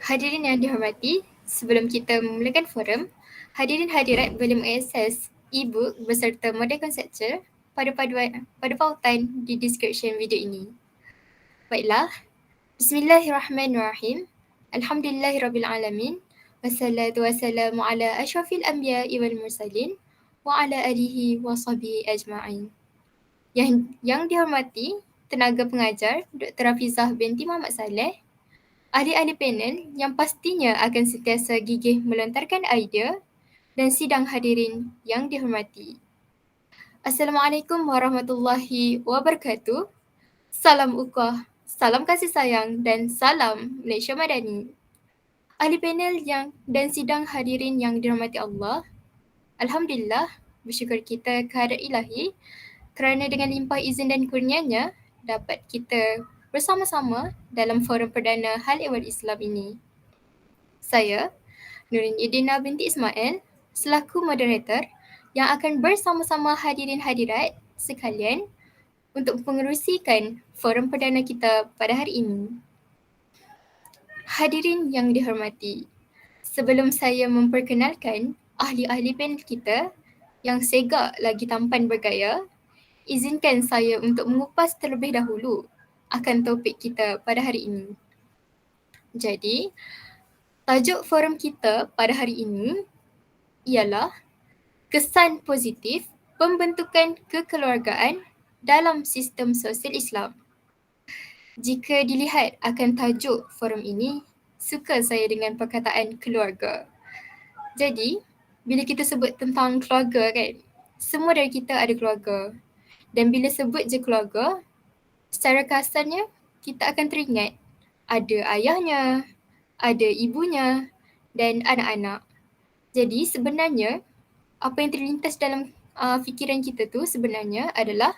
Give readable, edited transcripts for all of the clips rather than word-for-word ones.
Hadirin yang dihormati, sebelum kita memulakan forum, hadirin hadirat boleh mengakses e-book beserta model konseptual pada pautan di description video ini. Baiklah, Bismillahirrahmanirrahim. Alhamdulillahirrabbilalamin. Wassalatu wassalamu ala ashrafil anbiya'i wal mursalin wa ala alihi wa sahbihi ajma'in. Yang dihormati, tenaga pengajar Dr. Hafizah binti Muhammad Saleh, ahli-ahli panel yang pastinya akan sentiasa gigih melontarkan idea dan sidang hadirin yang dihormati. Assalamualaikum warahmatullahi wabarakatuh. Salam ukhuwah, salam kasih sayang dan salam Malaysia Madani. Ahli panel dan sidang hadirin yang dirahmati Allah, Alhamdulillah, bersyukur kita kehadrat ilahi kerana dengan limpah izin dan kurnianya dapat kita bersama-sama dalam forum perdana Hal Ehwal Islam ini. Saya, Nurin Idina binti Ismail, selaku moderator yang akan bersama-sama hadirin hadirat sekalian untuk mengerusikan forum perdana kita pada hari ini. Hadirin yang dihormati, sebelum saya memperkenalkan ahli-ahli panel kita yang segak lagi tampan bergaya, izinkan saya untuk mengupas terlebih dahulu akan topik kita pada hari ini. Jadi, tajuk forum kita pada hari ini ialah kesan positif pembentukan kekeluargaan dalam sistem sosial Islam. Jika dilihat akan tajuk forum ini, suka saya dengan perkataan keluarga. Jadi, bila kita sebut tentang keluarga kan, semua dari kita ada keluarga. Dan bila sebut je keluarga, secara kasarnya kita akan teringat ada ayahnya, ada ibunya dan anak-anak. Jadi sebenarnya apa yang terlintas dalam fikiran kita tu sebenarnya adalah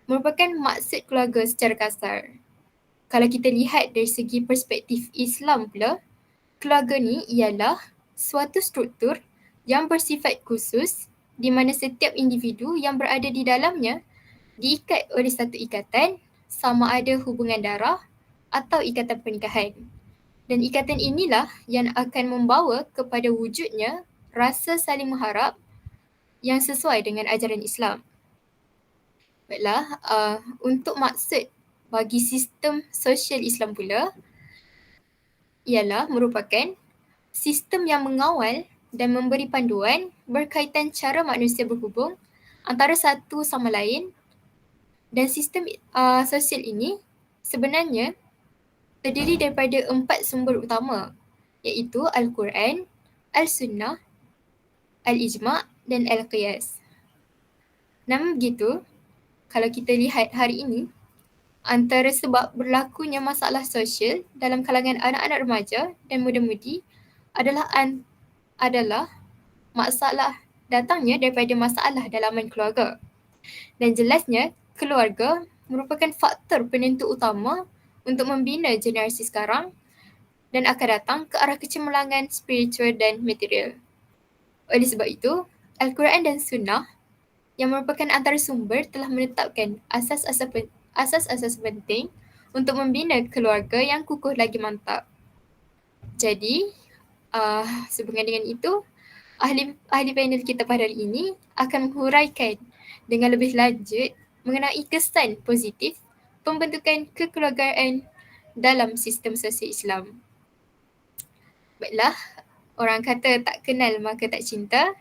merupakan maksud keluarga secara kasar. Kalau kita lihat dari segi perspektif Islam pula, keluarga ni ialah suatu struktur yang bersifat khusus di mana setiap individu yang berada di dalamnya diikat oleh satu ikatan, sama ada hubungan darah atau ikatan pernikahan. Dan ikatan inilah yang akan membawa kepada wujudnya rasa saling mengharap yang sesuai dengan ajaran Islam. Baiklah, untuk maksud bagi sistem sosial Islam pula ialah merupakan sistem yang mengawal dan memberi panduan berkaitan cara manusia berhubung antara satu sama lain, dan sistem sosial ini sebenarnya terdiri daripada 4 sumber utama, iaitu Al-Quran, Al-Sunnah, Al-Ijma' dan Al-Qiyas. Namun begitu, kalau kita lihat hari ini, antara sebab berlakunya masalah sosial dalam kalangan anak-anak remaja dan muda-mudi adalah masalah datangnya daripada masalah dalaman keluarga. Dan jelasnya, keluarga merupakan faktor penentu utama untuk membina generasi sekarang dan akan datang ke arah kecemerlangan spiritual dan material. Oleh sebab itu, Al-Quran dan Sunnah yang merupakan antara sumber telah menetapkan asas-asas penting untuk membina keluarga yang kukuh lagi mantap. Jadi, sehubungan dengan itu, ahli panel kita pada hari ini akan menghuraikan dengan lebih lanjut mengenai kesan positif pembentukan kekeluargaan dalam sistem sosial Islam. Baiklah, orang kata tak kenal maka tak cinta.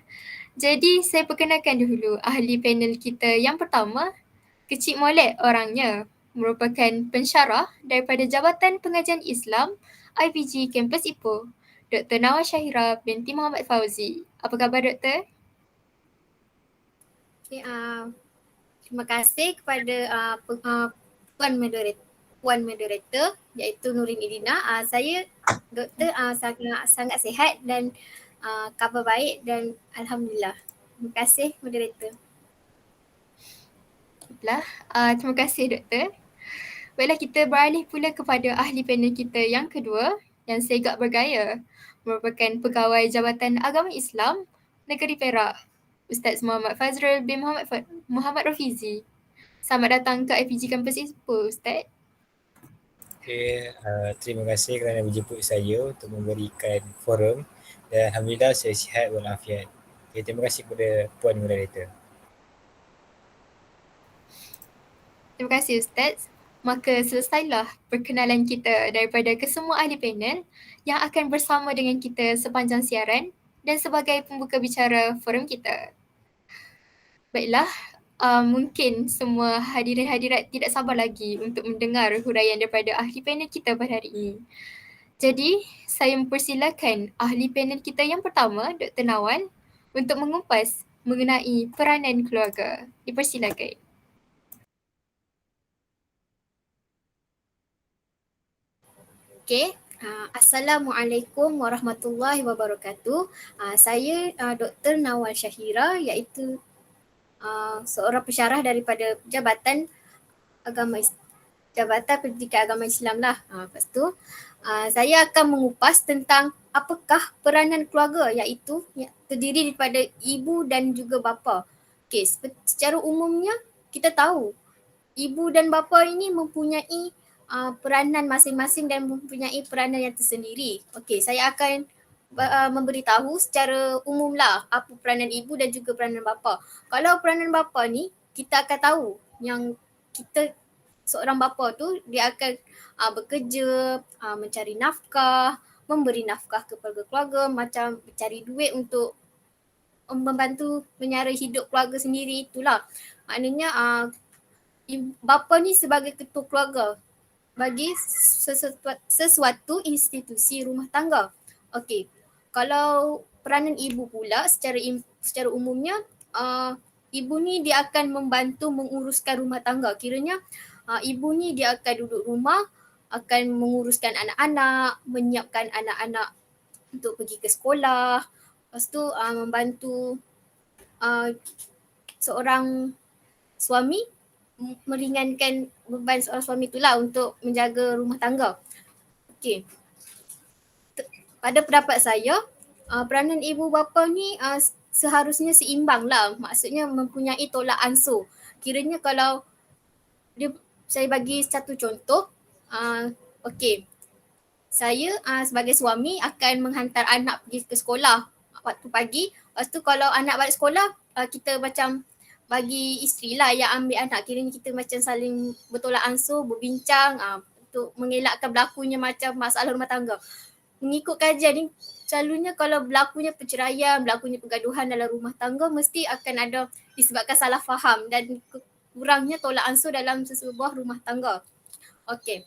Jadi saya perkenalkan dulu ahli panel kita yang pertama, kecil molek orangnya, merupakan pensyarah daripada Jabatan Pengajian Islam IPG Kampus Ipoh, Dr. Nawar Syahira binti Muhammad Fauzi. Apa khabar Doktor? Okay, terima kasih kepada Puan Moderator iaitu Nurin Idina. Saya Doktor sangat sihat dan khabar baik dan Alhamdulillah. Terima kasih Moderator. Baiklah, terima kasih Doktor. Baiklah, kita beralih pula kepada ahli panel kita yang kedua yang segak bergaya, merupakan pegawai Jabatan Agama Islam Negeri Perak, Ustaz Muhammad Fazrul bin Muhammad Rafizi. Selamat datang ke IPG Kampus Ipoh, Ustaz. Okay, terima kasih kerana menjemput saya untuk memberikan forum dan Alhamdulillah saya sihat walafiat. Okay, terima kasih kepada Puan Moderator. Terima kasih Ustaz. Maka selesailah perkenalan kita daripada kesemua ahli panel yang akan bersama dengan kita sepanjang siaran dan sebagai pembuka bicara forum kita. Baiklah, mungkin semua hadirin-hadirat tidak sabar lagi untuk mendengar huraian daripada ahli panel kita pada hari ini. Jadi, saya mempersilakan ahli panel kita yang pertama, Dr. Nawal, untuk mengupas mengenai peranan keluarga. Dipersilakan. Okey. Assalamualaikum warahmatullahi wabarakatuh. Saya Dr. Nawal Syahira, iaitu seorang pensyarah daripada Jabatan Pendidikan Agama Islam lah. Lepas tu saya akan mengupas tentang apakah peranan keluarga, iaitu terdiri daripada ibu dan juga bapa. Okey, secara umumnya kita tahu ibu dan bapa ini mempunyai peranan masing-masing dan mempunyai peranan yang tersendiri. Okey, saya akan memberitahu secara umum lah apa peranan ibu dan juga peranan bapa. Kalau peranan bapa ni, kita akan tahu yang kita seorang bapa tu dia akan bekerja, mencari nafkah, memberi nafkah kepada keluarga, macam mencari duit untuk membantu menyara hidup keluarga sendiri, itulah. Maknanya bapa ni sebagai ketua keluarga bagi sesuatu institusi rumah tangga. Okey. Kalau peranan ibu pula secara umumnya ibu ni dia akan membantu menguruskan rumah tangga. Kiranya ibu ni dia akan duduk rumah, akan menguruskan anak-anak, menyiapkan anak-anak untuk pergi ke sekolah. Lepas tu membantu seorang suami, meringankan beban seorang suami itulah untuk menjaga rumah tangga. Okey. Pada pendapat saya, peranan ibu bapa ni seharusnya seimbang lah. Maksudnya mempunyai tolak ansur. Kiranya kalau saya bagi satu contoh, okey. Saya sebagai suami akan menghantar anak pergi ke sekolah waktu pagi. Lepas tu kalau anak balik sekolah, kita macam bagi isteri lah yang ambil anak. Kiranya kita macam saling bertolak ansur, berbincang untuk mengelakkan berlakunya macam masalah rumah tangga. Mengikut kajian ni, selalunya kalau berlakunya perceraian, berlakunya pergaduhan dalam rumah tangga, mesti akan ada disebabkan salah faham dan kurangnya tolak ansur dalam sesebuah rumah tangga. Okey.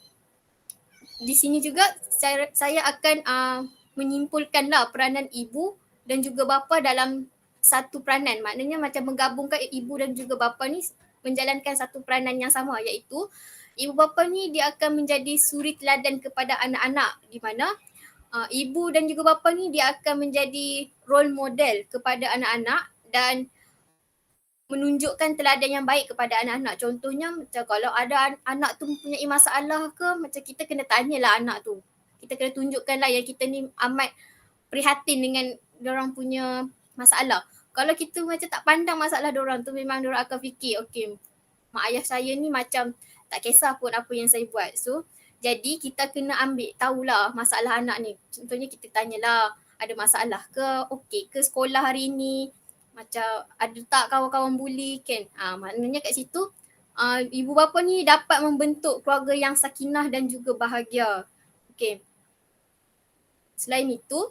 Di sini juga saya akan menyimpulkanlah peranan ibu dan juga bapa dalam satu peranan. Maknanya macam menggabungkan ibu dan juga bapa ni menjalankan satu peranan yang sama, iaitu ibu bapa ni dia akan menjadi suri teladan kepada anak-anak, di mana ibu dan juga bapa ni dia akan menjadi role model kepada anak-anak dan menunjukkan teladan yang baik kepada anak-anak. Contohnya macam kalau ada anak tu mempunyai masalah ke, macam kita kena tanyalah anak tu. Kita kena tunjukkanlah yang kita ni amat prihatin dengan diorang punya masalah. Kalau kita macam tak pandang masalah diorang tu, memang diorang akan fikir, okey, mak ayah saya ni macam tak kisah pun apa yang saya buat. So, jadi kita kena ambil tahulah masalah anak ni. Contohnya kita tanyalah, ada masalah ke, okey ke sekolah hari ni, macam ada tak kawan-kawan buli kan. Maknanya kat situ ibu bapa ni dapat membentuk keluarga yang sakinah dan juga bahagia. Okey. Selain itu,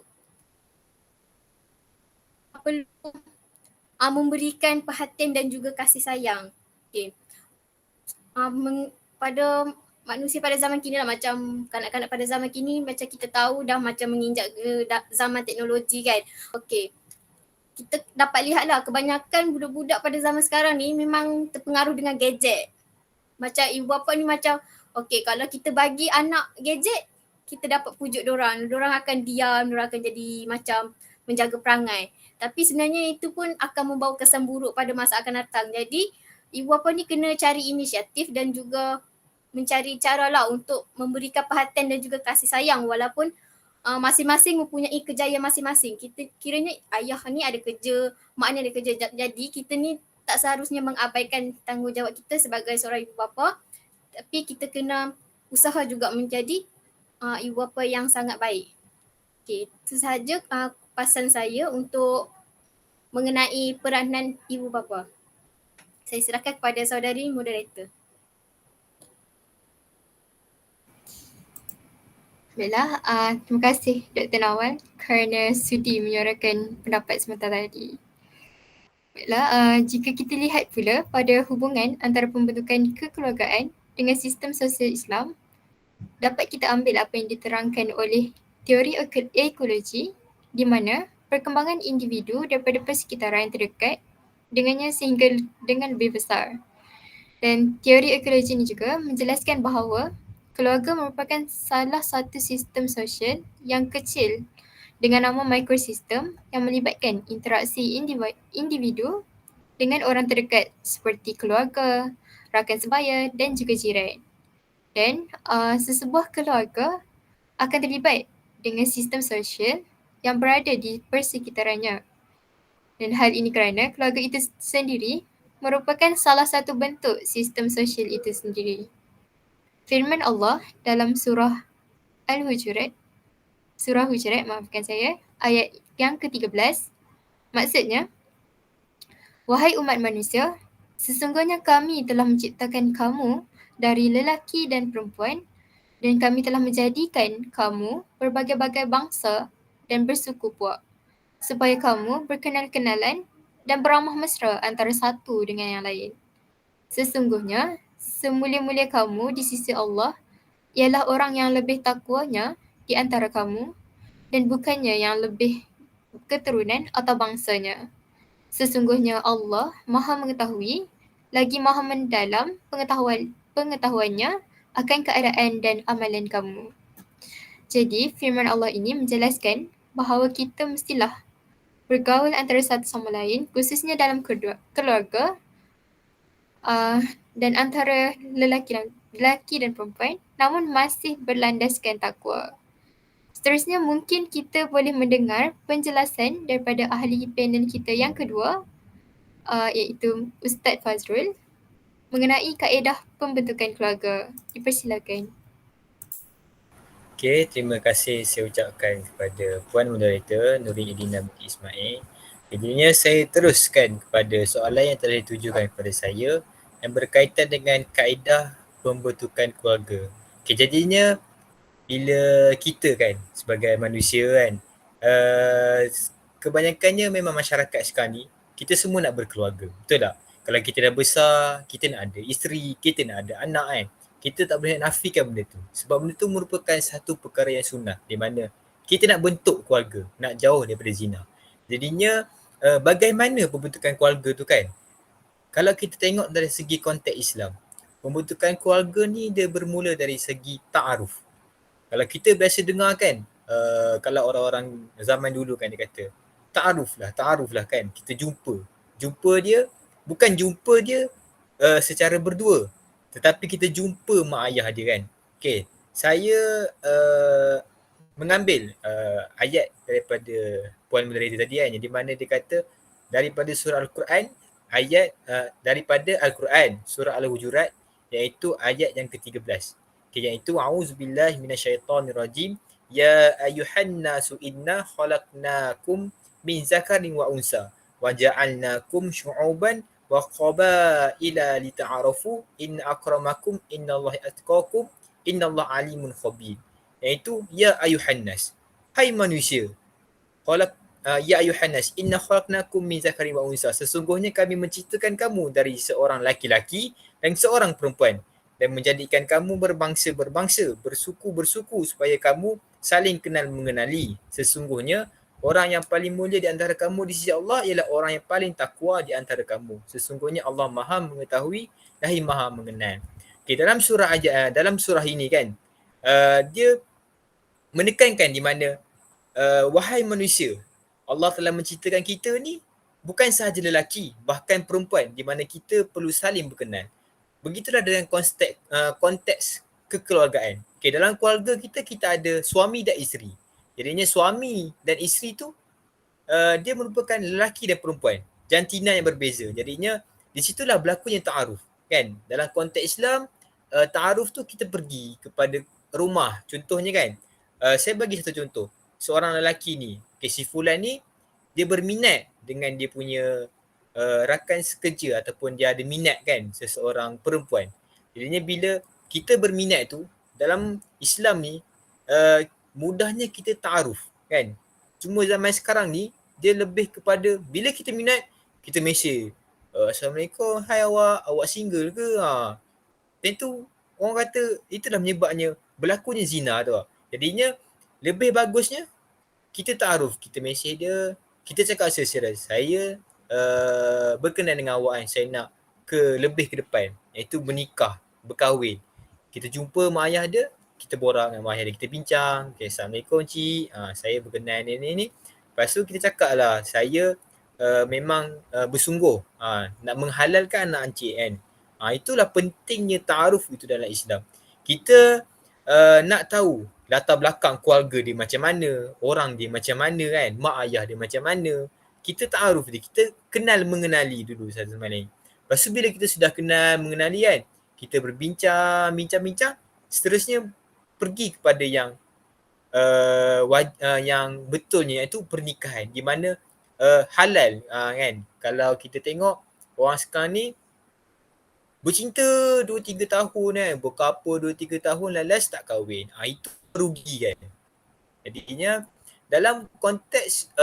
perlu memberikan perhatian dan juga kasih sayang. Okey. Pada manusia pada zaman kini lah, macam kanak-kanak pada zaman kini macam kita tahu dah macam menginjak ke zaman teknologi kan. Okey. Kita dapat lihatlah kebanyakan budak-budak pada zaman sekarang ni memang terpengaruh dengan gadget. Macam ibu bapa ni macam, okey kalau kita bagi anak gadget, kita dapat pujuk diorang. Diorang akan diam, diorang akan jadi macam menjaga perangai. Tapi sebenarnya itu pun akan membawa kesan buruk pada masa akan datang. Jadi ibu bapa ni kena cari inisiatif dan juga mencari cara lah untuk memberikan perhatian dan juga kasih sayang, walaupun masing-masing mempunyai kejayaan masing-masing. Kita kiranya ayah ni ada kerja, mak ni ada kerja. Jadi kita ni tak seharusnya mengabaikan tanggungjawab kita sebagai seorang ibu bapa. Tapi kita kena usaha juga menjadi ibu bapa yang sangat baik. Okey, itu sahaja kupasan saya untuk mengenai peranan ibu bapa. Saya serahkan kepada saudari moderator. Baiklah, terima kasih Dr. Nawal kerana sudi menyuarakan pendapat sebentar tadi. Baiklah, jika kita lihat pula pada hubungan antara pembentukan kekeluargaan dengan sistem sosial Islam, dapat kita ambil apa yang diterangkan oleh teori ekologi di mana perkembangan individu daripada persekitaran yang terdekat dengannya sehingga dengan lebih besar. Dan teori ekologi ini juga menjelaskan bahawa keluarga merupakan salah satu sistem sosial yang kecil dengan nama mikrosistem yang melibatkan interaksi individu dengan orang terdekat seperti keluarga, rakan sebaya dan juga jiran. Dan sesebuah keluarga akan terlibat dengan sistem sosial yang berada di persekitarannya. Dan hal ini kerana keluarga itu sendiri merupakan salah satu bentuk sistem sosial itu sendiri. Firman Allah dalam surah Al-Hujurat, maafkan saya, ayat yang ke-13, maksudnya, wahai umat manusia, sesungguhnya kami telah menciptakan kamu dari lelaki dan perempuan dan kami telah menjadikan kamu berbagai-bagai bangsa dan bersuku puak supaya kamu berkenal-kenalan dan beramah mesra antara satu dengan yang lain. Sesungguhnya, semulia-mulia kamu di sisi Allah ialah orang yang lebih takwanya di antara kamu dan bukannya yang lebih keturunan atau bangsanya. Sesungguhnya Allah Maha mengetahui lagi Maha mendalam pengetahuannya akan keadaan dan amalan kamu. Jadi firman Allah ini menjelaskan bahawa kita mestilah bergaul antara satu sama lain khususnya dalam keluarga dan antara lelaki dan perempuan namun masih berlandaskan takwa. Seterusnya mungkin kita boleh mendengar penjelasan daripada ahli panel kita yang kedua iaitu Ustaz Fazrul mengenai kaedah pembentukan keluarga. Dipersilakan. Okey, terima kasih saya ucapkan kepada Puan Moderator Nuri Edina Bukit Ismail. Jadinya saya teruskan kepada soalan yang telah ditujukan kepada saya yang berkaitan dengan kaedah pembentukan keluarga. Okey, jadinya bila kita kan sebagai manusia kan kebanyakannya memang masyarakat sekarang ni kita semua nak berkeluarga, betul tak? Kalau kita dah besar, kita nak ada isteri, kita nak ada anak kan. Kita tak boleh nafikan benda tu. Sebab benda tu merupakan satu perkara yang sunnah di mana kita nak bentuk keluarga, nak jauh daripada zina. Jadinya bagaimana pembentukan keluarga tu kan? Kalau kita tengok dari segi konteks Islam, pembentukan keluarga ni dia bermula dari segi ta'aruf. Kalau kita biasa dengar kan, kalau orang-orang zaman dulu kan dia kata, ta'aruf lah kan, kita jumpa. Jumpa dia, bukan jumpa dia secara berdua, tetapi kita jumpa mak ayah dia kan. Okay, saya mengambil ayat daripada Puan Moderator tadi kan, di mana dia kata daripada surah Al-Quran, ayat daripada Al-Quran, surah Al-Hujurat, iaitu ayat yang ke-13. Okay, iaitu a'udzubillahi minasyaitonirrajim. Ya ayuhan nasu inna khalaqnakum min zakarin wa unsa wa ja'alnakum syu'uban wa qabaila lita'arafu inna akramakum innallaha atqakum innallaha alimun khabir. Iaitu ya ayuhan nas, hai manusia, ya ayuhan nas inna khalaqnakum min zakarin wa unsa, sesungguhnya kami menciptakan kamu dari seorang laki-laki dan seorang perempuan dan menjadikan kamu berbangsa-berbangsa, bersuku-bersuku supaya kamu saling kenal mengenali. Sesungguhnya orang yang paling mulia di antara kamu di sisi Allah ialah orang yang paling takwa di antara kamu. Sesungguhnya Allah Maha mengetahui lagi Maha mengenal. Okay, dalam surah ini kan, dia menekankan di mana wahai manusia, Allah telah menciptakan kita ni bukan sahaja lelaki, bahkan perempuan, di mana kita perlu saling berkenal. Begitulah dalam konteks kekeluargaan. Okay, dalam keluarga kita ada suami dan isteri. Jadinya suami dan isteri tu dia merupakan lelaki dan perempuan, jantina yang berbeza. Jadinya di situlah berlakunya ta'aruf kan. Dalam konteks Islam, ta'aruf tu kita pergi kepada rumah. Contohnya kan, saya bagi satu contoh. Seorang lelaki ni, si Fulan ni, dia berminat dengan dia punya rakan sekerja ataupun dia ada minat kan seseorang perempuan. Jadinya bila kita berminat tu, dalam Islam ni, mudahnya kita ta'aruf kan. Cuma zaman sekarang ni, dia lebih kepada bila kita minat, kita mesej. Assalamualaikum, hai awak single ke? Dan tu orang kata itulah menyebabnya berlakunya zina tu. Jadinya lebih bagusnya kita ta'aruf, kita mesej dia, kita cakap secara saya berkenan dengan awak kan, saya nak lebih ke depan, iaitu bernikah, berkahwin. Kita jumpa mak ayah dia, kita borak dengan mak ayah dia, kita bincang, okay, Assalamualaikum cik, saya berkenan ni. Lepas tu kita cakap lah, saya memang bersungguh nak menghalalkan anak encik kan. Itulah pentingnya ta'aruf itu dalam Islam. Kita nak tahu latar belakang keluarga dia macam mana, orang dia macam mana kan, mak ayah dia macam mana. Kita ta'aruf dia, kita kenal mengenali dulu satu sama lain. Lepas tu bila kita sudah kenal mengenali kan, kita berbincang, bincang, seterusnya pergi kepada yang yang betulnya iaitu pernikahan, di mana halal kan. Kalau kita tengok orang sekarang ni bercinta 2-3 tahun kan, berkapal 2-3 tahun lalas tak kahwin. Itu rugi kan. Jadinya dalam konteks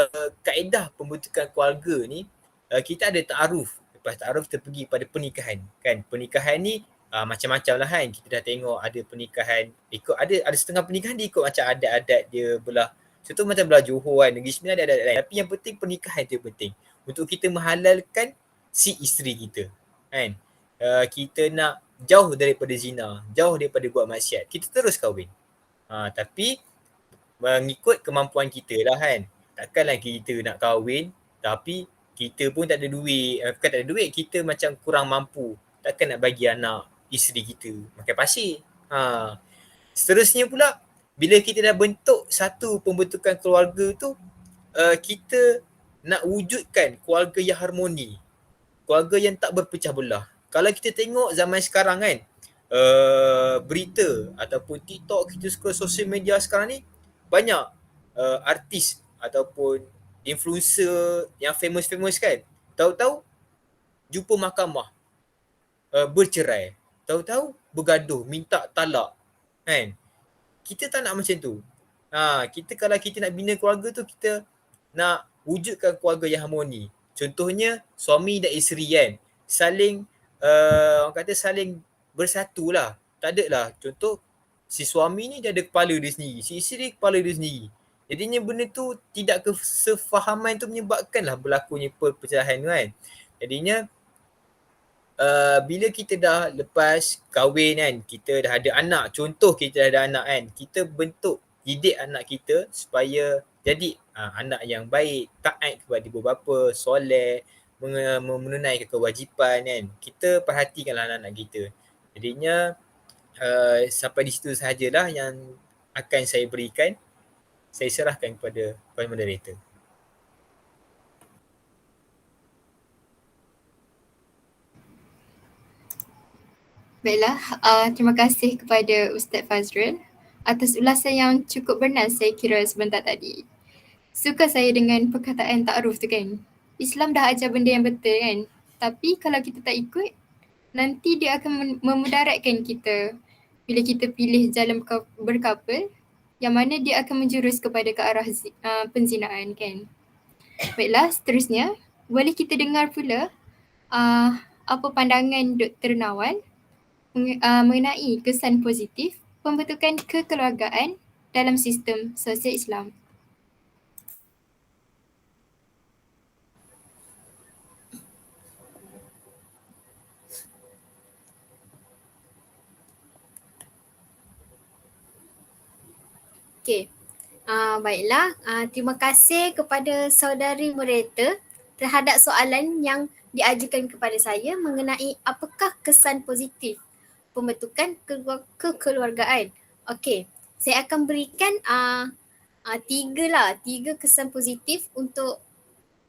kaedah pembentukan keluarga ni, kita ada ta'aruf. Lepas ta'aruf kita pergi pada pernikahan kan. Pernikahan ni macam-macam lah kan. Kita dah tengok ada pernikahan ikut, ada setengah pernikahan dia ikut macam adat-adat dia belah. Contoh macam belah Johor kan, negeri Sembilan ada adat lain. Tapi yang penting pernikahan tu penting untuk kita menghalalkan si isteri kita kan. Kita nak jauh daripada zina, jauh daripada buat maksiat, kita terus kahwin. Tapi mengikut kemampuan kita lah kan. Takkanlah kita nak kahwin tapi kita pun tak ada duit. Bukan tak ada duit, kita macam kurang mampu. Takkan nak bagi anak isteri kita makan pasir. Seterusnya pula, bila kita dah bentuk satu pembentukan keluarga tu, kita nak wujudkan keluarga yang harmoni, keluarga yang tak berpecah belah. Kalau kita tengok zaman sekarang kan, berita ataupun TikTok, kita scroll sosial media sekarang ni, banyak artis ataupun influencer yang famous kan, tahu-tahu jumpa mahkamah, bercerai, tahu-tahu bergaduh, minta talak kan. Kita tak nak macam tu. Kita kalau kita nak bina keluarga tu, kita nak wujudkan keluarga yang harmoni. Contohnya suami dan isteri kan, saling orang kata saling bersatu lah. Tak ada lah. Contoh si suami ni dia ada kepala dia sendiri, si isteri kepala dia sendiri. Jadinya benda tu tidak kesefahaman tu menyebabkanlah berlakunya perpecahan kan. Jadinya bila kita dah lepas kahwin kan, kita dah ada anak, contoh kita dah ada anak kan, kita bentuk, didik anak kita supaya jadi anak yang baik, taat kepada ibu bapa, soleh, menunaikan kewajipan kan. Kita perhatikanlah anak-anak kita. Jadinya sampai di situ sahajalah yang akan saya berikan. Saya serahkan kepada moderator. Baiklah, terima kasih kepada Ustaz Fazrul atas ulasan yang cukup bernas saya kira sebentar tadi. Suka saya dengan perkataan ta'aruf tu kan. Islam dah ajar benda yang betul kan. Tapi kalau kita tak ikut, nanti dia akan memudaratkan kita bila kita pilih jalan berkapal, yang mana dia akan menjurus kepada ke arah penzinaan kan. Baiklah, seterusnya boleh kita dengar pula apa pandangan Dr. Nawal mengenai kesan positif pembentukan kekeluargaan dalam sistem sosial Islam. Okey. Baiklah, terima kasih kepada saudari moderator terhadap soalan yang diajukan kepada saya mengenai apakah kesan positif pembentukan kekeluargaan. Okey, saya akan berikan tiga kesan positif untuk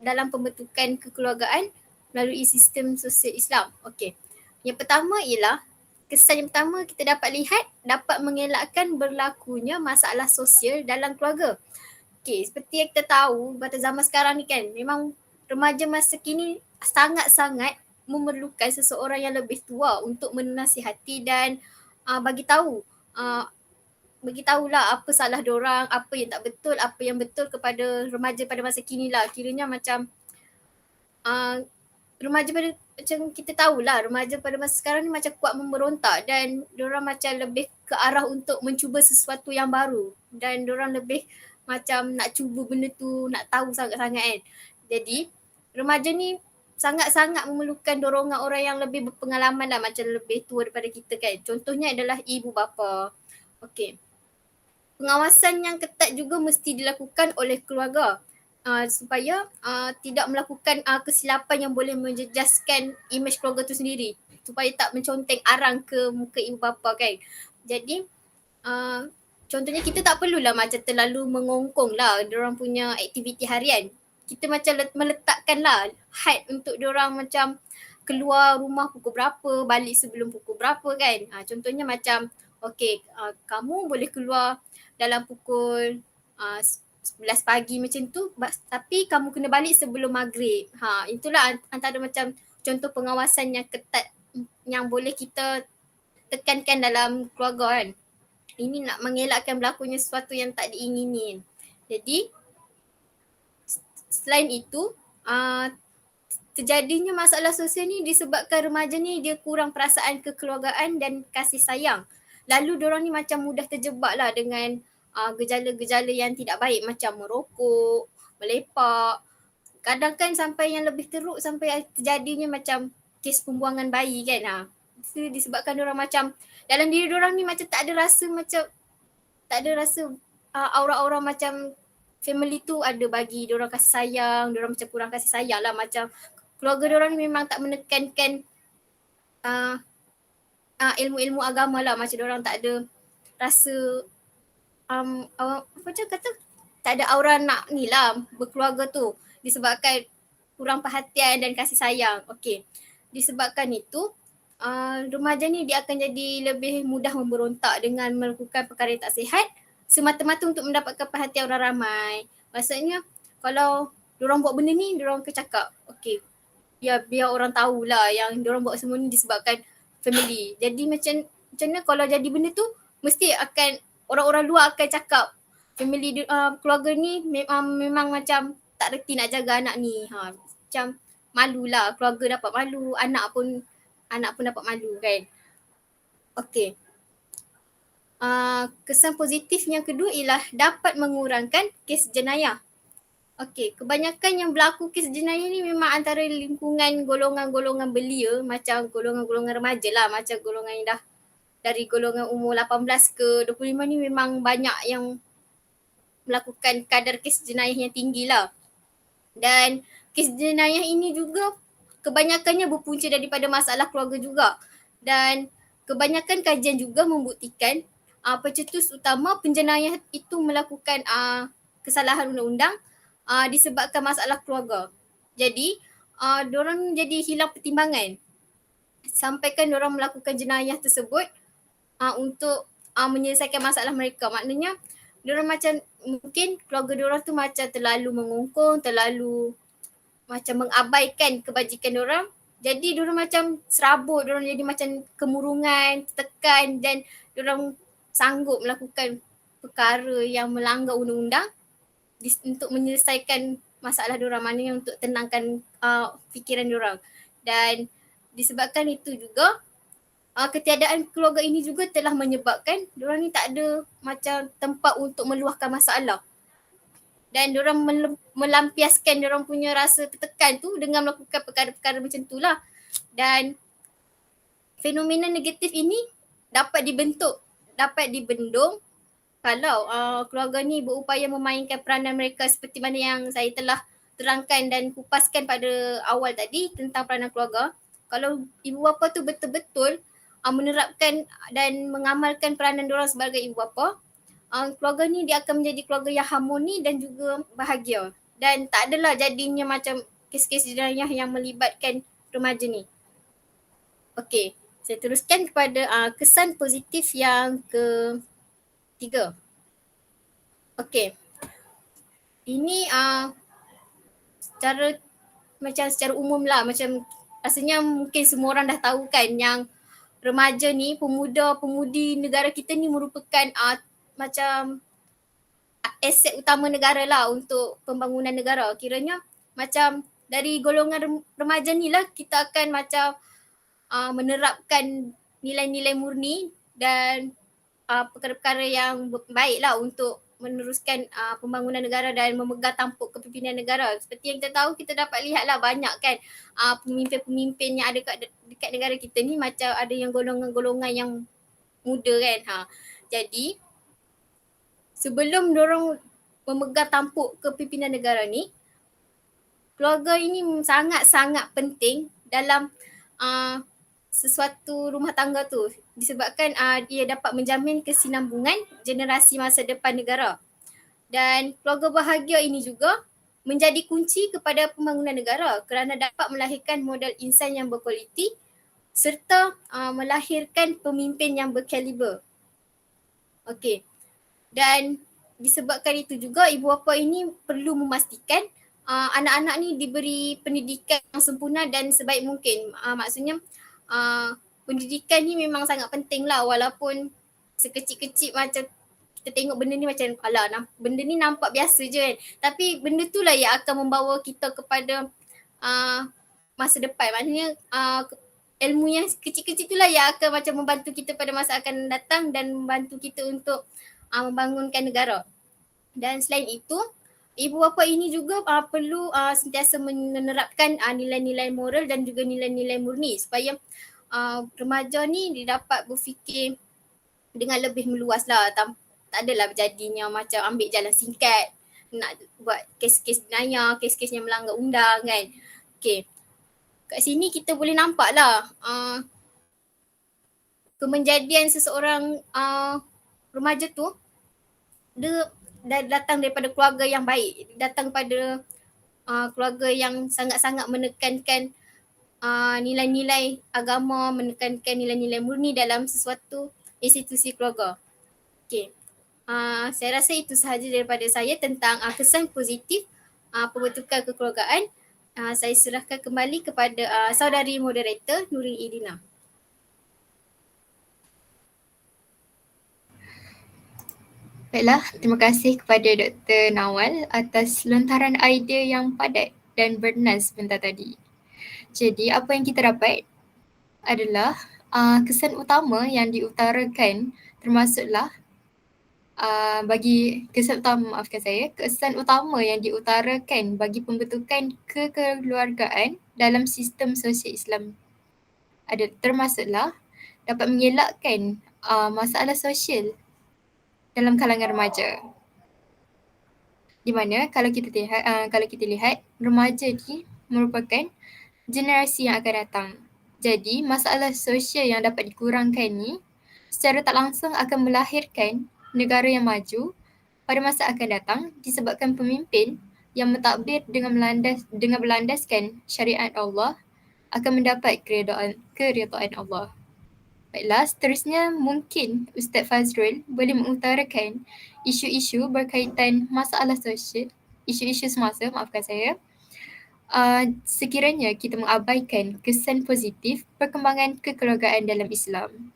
dalam pembentukan kekeluargaan melalui sistem sosial Islam. Okey, yang pertama ialah kesan yang pertama kita dapat lihat dapat mengelakkan berlakunya masalah sosial dalam keluarga. Okey, seperti yang kita tahu pada zaman sekarang ni kan, memang remaja masa kini sangat-sangat memerlukan seseorang yang lebih tua untuk menasihati dan bagi tahu bagi tahulah apa salah diorang, apa yang tak betul, apa yang betul kepada remaja pada masa kini lah. Kiranya macam remaja pada macam kita tahulah remaja pada masa sekarang ni macam kuat memberontak dan diorang macam lebih ke arah untuk mencuba sesuatu yang baru dan diorang lebih macam nak cuba benda tu, nak tahu sangat-sangat kan. Jadi remaja ni sangat-sangat memerlukan dorongan orang yang lebih berpengalaman lah, macam lebih tua daripada kita kan. Contohnya adalah ibu bapa. Okey. Pengawasan yang ketat juga mesti dilakukan oleh keluarga supaya tidak melakukan kesilapan yang boleh menjejaskan imej keluarga tu sendiri, supaya tak menconteng arang ke muka ibu bapa kan. Jadi contohnya kita tak perlulah macam terlalu mengongkong lah diorang punya aktiviti harian. Kita macam meletakkan lah had untuk diorang macam keluar rumah pukul berapa, balik sebelum pukul berapa kan. Contohnya macam okey, kamu boleh keluar dalam pukul 11 pagi macam tu, tapi kamu kena balik sebelum maghrib. Itulah antara macam contoh pengawasan yang ketat yang boleh kita tekankan dalam keluarga kan. Ini nak mengelakkan berlakunya sesuatu yang tak diingini. Jadi selain itu terjadinya masalah sosial ni disebabkan remaja ni dia kurang perasaan kekeluargaan dan kasih sayang. Lalu diorang ni macam mudah terjebak lah dengan gejala-gejala yang tidak baik macam merokok, melepak. Kadang kan sampai yang lebih teruk sampai terjadinya macam kes pembuangan bayi kan. Itu disebabkan diorang macam dalam diri diorang ni macam tak ada rasa aura-aura macam family tu ada bagi diorang kasih sayang, diorang macam kurang kasih sayang lah, macam keluarga diorang ni memang tak menekankan ilmu-ilmu agama lah, macam diorang tak ada rasa macam kata tak ada aura nak ni lah berkeluarga tu disebabkan kurang perhatian dan kasih sayang. Okey, disebabkan itu remaja ni dia akan jadi lebih mudah memberontak dengan melakukan perkara yang tak sihat semata-mata untuk mendapatkan perhatian orang ramai. Maksudnya kalau diorang buat benda ni, diorang akan cakap okey, biar orang tahulah yang diorang buat semua ni disebabkan family. Jadi macam mana kalau jadi benda tu mesti akan orang-orang luar akan cakap family keluarga ni memang macam tak reti nak jaga anak ni. Macam malulah, keluarga dapat malu, anak pun dapat malu kan. Okey. Kesan positif yang kedua ialah dapat mengurangkan kes jenayah. Okey, kebanyakan yang berlaku kes jenayah ni memang antara lingkungan golongan-golongan belia, macam golongan-golongan remaja lah, macam golongan yang dah dari golongan umur 18 ke 25 ni memang banyak yang melakukan kadar kes jenayah yang tinggi lah. Dan kes jenayah ini juga kebanyakannya berpunca daripada masalah keluarga juga. Dan kebanyakan kajian juga membuktikan pencetus utama penjenayah itu melakukan kesalahan undang-undang disebabkan masalah keluarga. Jadi diorang jadi hilang pertimbangan sampaikan diorang melakukan jenayah tersebut untuk menyelesaikan masalah mereka. Maknanya diorang macam mungkin keluarga diorang tu macam terlalu mengongkong, terlalu macam mengabaikan kebajikan diorang. Jadi diorang macam serabut, diorang jadi macam kemurungan, tekan dan diorang sanggup melakukan perkara yang melanggar undang-undang untuk menyelesaikan masalah diorang, maknanya untuk tenangkan fikiran diorang. Dan disebabkan itu juga ketiadaan keluarga ini juga telah menyebabkan diorang ni tak ada macam tempat untuk meluahkan masalah. Dan diorang melampiaskan diorang punya rasa tertekan tu dengan melakukan perkara-perkara macam tu lah. Dan fenomena negatif ini dapat dibendung kalau keluarga ni berupaya memainkan peranan mereka seperti mana yang saya telah terangkan dan kupaskan pada awal tadi tentang peranan keluarga. Kalau ibu bapa tu betul-betul menerapkan dan mengamalkan peranan diorang sebagai ibu bapa, keluarga ni dia akan menjadi keluarga yang harmoni dan juga bahagia. Dan tak adalah jadinya macam kes-kes jenayah yang melibatkan remaja ni. Okey, Saya teruskan kepada kesan positif yang ketiga. Okey. Ini secara umum lah, macam rasanya mungkin semua orang dah tahu kan yang remaja ni, pemuda-pemudi negara kita ni merupakan macam aset utama negara lah untuk pembangunan negara. Kiranya macam dari golongan remaja ni lah kita akan macam menerapkan nilai-nilai murni dan perkara-perkara yang baik lah untuk meneruskan pembangunan negara dan memegang tampuk kepimpinan negara. Seperti yang kita tahu, kita dapat lihat lah banyak kan pemimpin-pemimpin yang ada dekat negara kita ni macam ada yang golongan-golongan yang muda kan. Jadi sebelum diorang memegang tampuk kepimpinan negara ni, keluarga ini sangat-sangat penting dalam sesuatu rumah tangga tu, disebabkan dia dapat menjamin kesinambungan generasi masa depan negara. Dan keluarga bahagia ini juga menjadi kunci kepada pembangunan negara kerana dapat melahirkan modal insan yang berkualiti serta melahirkan pemimpin yang berkaliber. Okey. Dan disebabkan itu juga ibu bapa ini perlu memastikan anak-anak ni diberi pendidikan yang sempurna dan sebaik mungkin. Maksudnya pendidikan ni memang sangat penting lah, walaupun sekecil-kecil macam kita tengok benda ni macam alah benda ni nampak biasa je kan, tapi benda tu lah yang akan membawa kita kepada masa depan. Maknanya ilmu yang kecil-kecil tu lah yang akan macam membantu kita pada masa akan datang dan membantu kita untuk membangunkan negara. Dan selain itu, ibu bapa ini juga perlu sentiasa menerapkan nilai-nilai moral dan juga nilai-nilai murni supaya remaja ni dia dapat berfikir dengan lebih meluas lah. Tak adalah berjadinya macam ambil jalan singkat, nak buat kes-kes jenayah, kes-kes yang melanggar undang kan. Okay. Kat sini kita boleh nampak lah kemenjadian seseorang remaja tu dia datang daripada keluarga yang baik, datang pada keluarga yang sangat-sangat menekankan nilai-nilai agama, menekankan nilai-nilai murni dalam sesuatu institusi keluarga. Okay. Saya rasa itu sahaja daripada saya tentang kesan positif pembentukan kekeluargaan. Saya serahkan kembali kepada saudari moderator Nurin Irina. Baiklah, terima kasih kepada Dr. Nawal atas lontaran idea yang padat dan bernas sebentar tadi. Jadi apa yang kita dapat adalah kesan utama yang diutarakan termasuklah kesan utama yang diutarakan bagi pembentukan kekeluargaan dalam sistem sosial Islam termasuklah dapat mengelakkan masalah sosial dalam kalangan remaja. Di mana kalau kita lihat remaja ni merupakan generasi yang akan datang. Jadi masalah sosial yang dapat dikurangkan ni secara tak langsung akan melahirkan negara yang maju pada masa akan datang disebabkan pemimpin yang mentadbir dengan berlandaskan syariat Allah akan mendapat keridaan Allah. Baiklah, seterusnya mungkin Ustaz Fazrul boleh mengutarakan isu-isu berkaitan masalah sosial, isu-isu semasa, maafkan saya, sekiranya kita mengabaikan kesan positif perkembangan kekeluargaan dalam Islam.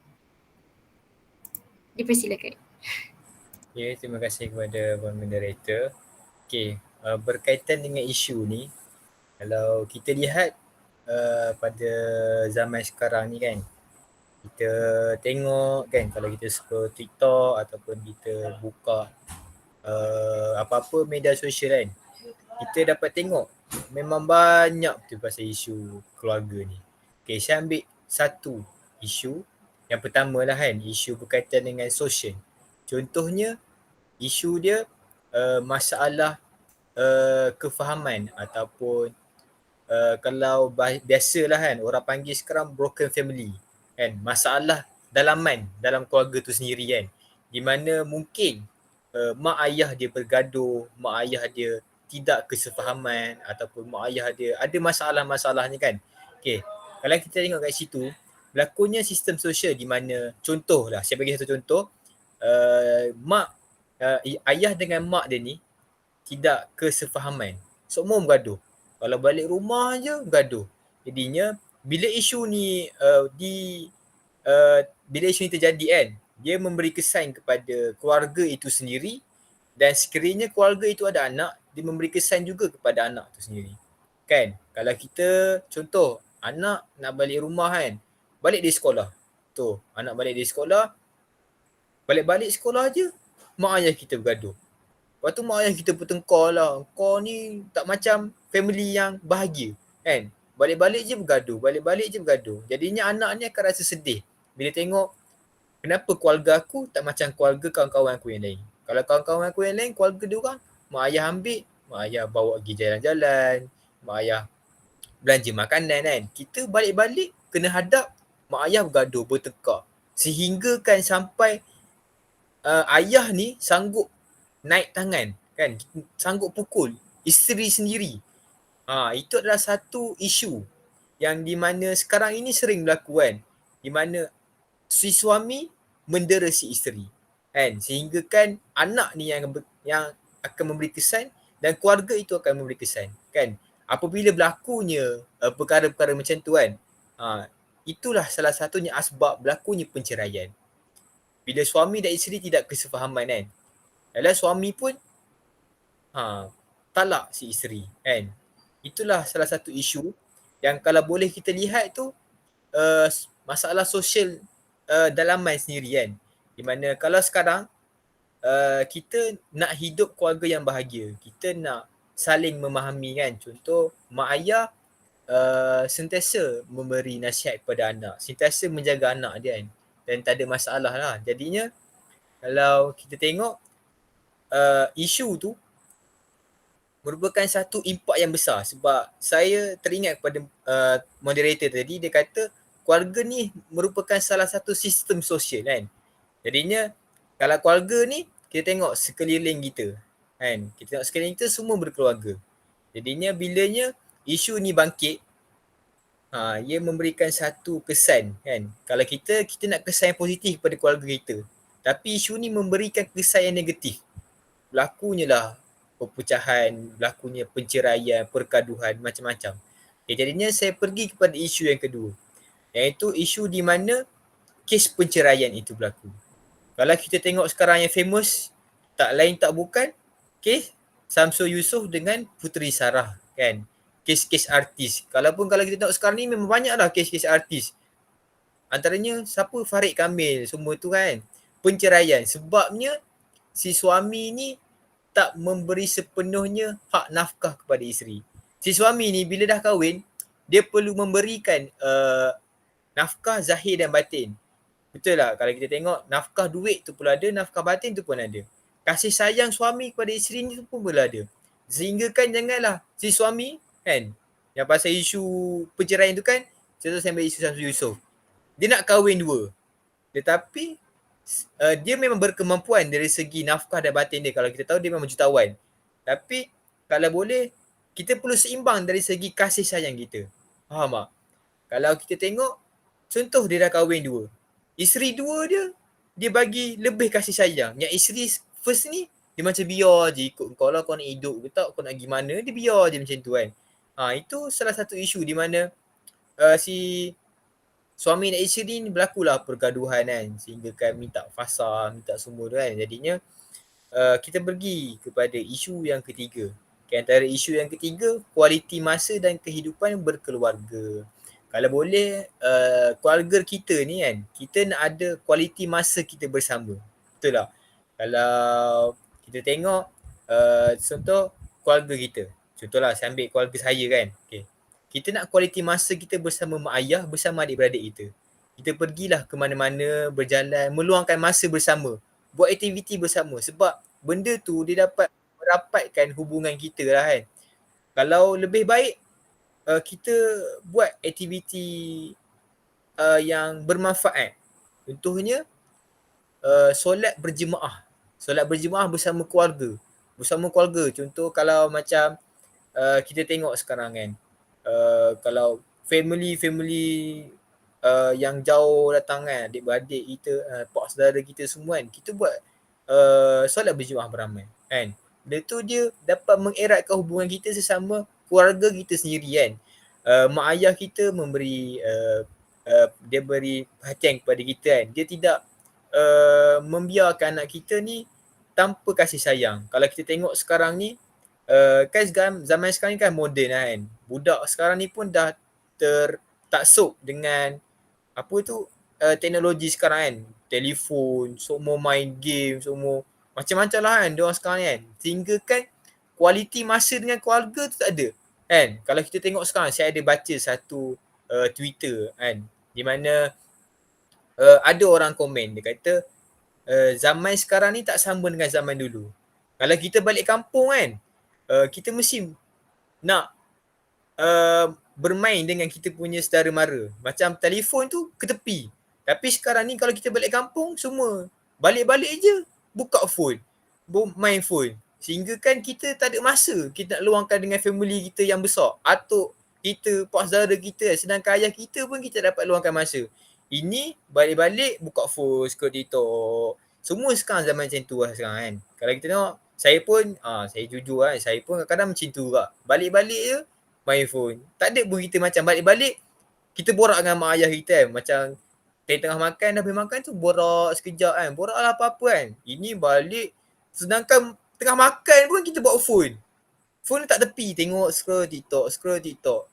Dipersilakan. Ya, terima kasih kepada Puan Moderator. Okey, berkaitan dengan isu ni, kalau kita lihat pada zaman sekarang ni kan, kita tengok kan kalau kita scroll TikTok ataupun kita buka apa-apa media sosial kan, kita dapat tengok memang banyak betul pasal isu keluarga ni. Okay, saya ambil satu isu. Yang pertama lah kan, isu berkaitan dengan sosial. Contohnya isu dia masalah kefahaman ataupun kalau biasalah kan orang panggil sekarang broken family kan, masalah dalaman dalam keluarga tu sendiri kan, di mana mungkin mak ayah dia bergaduh, mak ayah dia tidak kesefahaman ataupun mak ayah dia ada masalah-masalahnya kan. Okay, kalau kita tengok kat situ, berlakunya sistem sosial di mana, contohlah, saya bagi satu contoh, ayah dengan mak dia ni tidak kesefahaman. Semua bergaduh. Kalau balik rumah je bergaduh. Jadinya bila isu ni bila isu ni terjadi kan, dia memberi kesan kepada keluarga itu sendiri, dan sekiranya keluarga itu ada anak, dia memberi kesan juga kepada anak tu sendiri. Kan? Kalau kita contoh anak nak balik rumah kan, balik dari sekolah. Tu, anak balik dari sekolah, balik-balik sekolah je mak ayah kita bergaduh. Lepas tu mak ayah kita bertengkar lah. Kau ni tak macam family yang bahagia. Kan? Balik-balik je bergaduh. Balik-balik je bergaduh. Jadinya anak ni akan rasa sedih bila tengok kenapa keluarga aku tak macam keluarga kawan-kawan aku yang lain. Kalau kawan-kawan aku yang lain, keluarga dia orang, mak ayah ambil, mak ayah bawa pergi jalan-jalan, mak ayah belanja makanan kan. Kita balik-balik kena hadap mak ayah bergaduh, bertengkar. Sehingga kan sampai ayah ni sanggup naik tangan kan, sanggup pukul isteri sendiri. Itu adalah satu isu yang di mana sekarang ini sering berlaku kan, di mana si suami mendera si isteri kan, sehingga kan anak ni yang akan memberi kesan dan keluarga itu akan memberi kesan kan. Apabila berlakunya perkara-perkara macam tu kan, itulah salah satunya asbab berlakunya perceraian. Bila suami dan isteri tidak kesefahaman kan, adalah suami pun talak si isteri kan. Itulah salah satu isu yang kalau boleh kita lihat tu masalah sosial dalaman sendiri kan. Di mana kalau sekarang kita nak hidup keluarga yang bahagia, kita nak saling memahami kan. Contoh mak ayah sentiasa memberi nasihat kepada anak, sentiasa menjaga anak dia kan, dan tak ada masalah lah. Jadinya kalau kita tengok isu tu merupakan satu impak yang besar, sebab saya teringat kepada moderator tadi, dia kata keluarga ni merupakan salah satu sistem sosial kan. Jadinya kalau keluarga ni, kita tengok sekeliling kita kan, kita tengok sekeliling kita semua berkeluarga. Jadinya bilanya isu ni bangkit, ia memberikan satu kesan kan. Kalau kita nak kesan yang positif kepada keluarga kita, tapi isu ni memberikan kesan yang negatif. Berlakunya lah perpecahan, berlakunya perceraian, pergaduhan, macam-macam. Jadinya saya pergi kepada isu yang kedua, iaitu isu di mana kes perceraian itu berlaku. Kalau kita tengok sekarang yang famous, tak lain tak bukan kes Samsul Yusof dengan Puteri Sarah kan. Kes-kes artis. Kalau kita tengok sekarang ni memang banyaklah kes-kes artis. Antaranya siapa, Farid Kamil, semua tu kan. Perceraian sebabnya si suami ni tak memberi sepenuhnya hak nafkah kepada isteri. Si suami ni bila dah kahwin, dia perlu memberikan nafkah zahir dan batin. Betul lah, kalau kita tengok nafkah duit tu pun ada, nafkah batin tu pun ada. Kasih sayang suami kepada isteri ni tu pun boleh ada. Sehingga kan janganlah si suami kan, yang pasal isu perceraian tu kan, contoh saya ambil isu Samsul Yusof. Dia nak kahwin dua, tetapi dia memang berkemampuan dari segi nafkah dan batin dia. Kalau kita tahu dia memang jutawan. Tapi kalau boleh, kita perlu seimbang dari segi kasih sayang kita. Faham tak? Kalau kita tengok, contoh dia dah kahwin dua, isteri dua dia bagi lebih kasih sayang. Yang isteri first ni, dia macam biar je ikut kau lah, kau nak hidup ke tak, kau nak gimana, dia biar je macam tu kan. Itu salah satu isu di mana si suami dan isteri ni berlakulah pergaduhan kan, sehingga kan minta fasa, minta semua tu kan. Jadinya kita pergi kepada isu yang ketiga. Antara isu yang ketiga, kualiti masa dan kehidupan berkeluarga. Kalau boleh keluarga kita ni kan, kita nak ada kualiti masa kita bersama. Betul tak? Kalau kita tengok contoh keluarga kita. Contohlah saya ambil keluarga saya kan. Okay. Kita nak kualiti masa kita bersama mak ayah, bersama adik-beradik kita. Kita pergilah ke mana-mana, berjalan, meluangkan masa bersama. Buat aktiviti bersama. Sebab benda tu dia dapat merapatkan hubungan kita lah kan. Kalau lebih baik kita buat aktiviti yang bermanfaat. Contohnya solat berjemaah. Solat berjemaah bersama keluarga. Bersama keluarga. Contoh kalau macam kita tengok sekarang kan, kalau family yang jauh datang kan, adik-beradik kita, pak saudara kita semua kan, kita buat solat berjemaah beramai kan. Benda tu dia dapat mengeratkan hubungan kita sesama keluarga kita sendiri kan. Mak ayah kita memberi dia beri perhatian kepada kita kan. Dia tidak membiarkan anak kita ni tanpa kasih sayang. Kalau kita tengok sekarang ni, kan zaman sekarang ni kan moden kan. Budak sekarang ni pun dah tertaksub dengan apa tu, teknologi sekarang kan. Telefon, semua main game, semua macam-macam lah kan diorang sekarang ni kan. Sehingga kan kualiti masa dengan keluarga tu tak ada kan. Kalau kita tengok sekarang, saya ada baca satu Twitter kan, di mana ada orang komen, dia kata zaman sekarang ni tak sama dengan zaman dulu. Kalau kita balik kampung kan, kita mesti nak bermain dengan kita punya saudara mara. Macam telefon tu ke tepi. Tapi sekarang ni kalau kita balik kampung, semua balik-balik je buka phone, main phone. Sehingga kan kita tak ada masa kita nak luangkan dengan family kita yang besar. Atuk kita, pak saudara kita, sedangkan ayah kita pun kita dapat luangkan masa. Ini balik-balik buka phone, scroll TikTok. Semua sekarang zaman macam tu lah sekarang kan. Kalau kita tengok, saya pun, saya jujur kan, saya pun kadang-kadang macam tu juga. Balik-balik je, main phone. Tak ada pun kita macam balik-balik, kita borak dengan mak ayah kita kan. Macam tengah makan, dah habis makan tu borak sekejap kan. Borak lah apa-apa kan. Ini balik, sedangkan tengah makan pun kita bawa phone. Phone tak tepi, tengok scroll TikTok.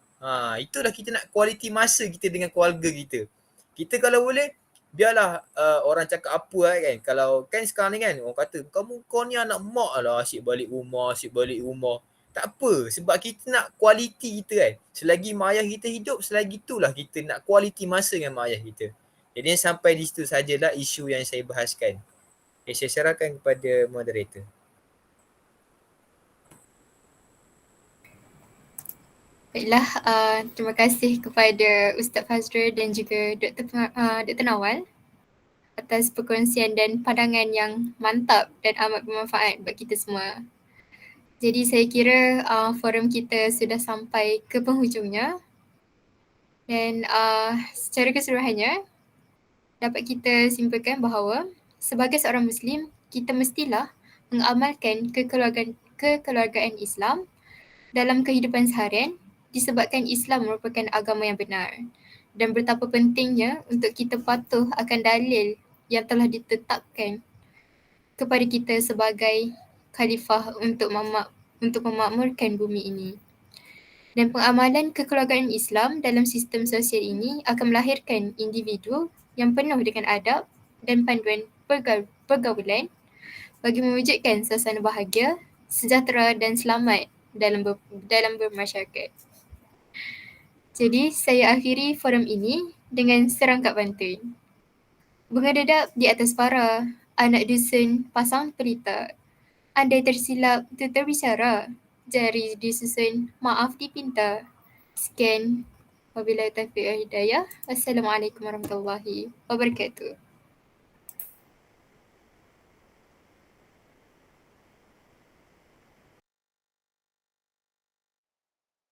Itulah kita nak kualiti masa kita dengan keluarga kita. Kita kalau boleh, biarlah orang cakap apa kan. Kalau kan sekarang ni kan, orang kata, kau ni anak mak lah, asyik balik rumah. Tak apa, sebab kita nak kualiti kita kan. Selagi mak ayah kita hidup, selagi itulah kita nak kualiti masa dengan mak ayah kita. Jadi sampai di situ sajalah isu yang saya bahaskan. Okay, saya serahkan kepada moderator. Baiklah, terima kasih kepada Ustaz Fazrul dan juga Dr. Nawal atas perkongsian dan pandangan yang mantap dan amat bermanfaat bagi kita semua. Jadi saya kira forum kita sudah sampai ke penghujungnya dan secara keseluruhannya dapat kita simpulkan bahawa sebagai seorang Muslim, kita mestilah mengamalkan kekeluargaan Islam dalam kehidupan seharian disebabkan Islam merupakan agama yang benar dan betapa pentingnya untuk kita patuh akan dalil yang telah ditetapkan kepada kita sebagai khalifah untuk memakmurkan bumi ini. Dan pengamalan kekeluargaan Islam dalam sistem sosial ini akan melahirkan individu yang penuh dengan adab dan panduan pergaulan bagi mewujudkan suasana bahagia, sejahtera dan selamat dalam bermasyarakat. Jadi saya akhiri forum ini dengan serangkap pantun. Bunga dedap di atas para, anak dusun pasang pelita. Andai tersilap tutur bicara, jari disusun maaf dipinta. Sekian, wabillahi taufiq wal hidayah. Wassalamualaikum warahmatullahi wabarakatuh.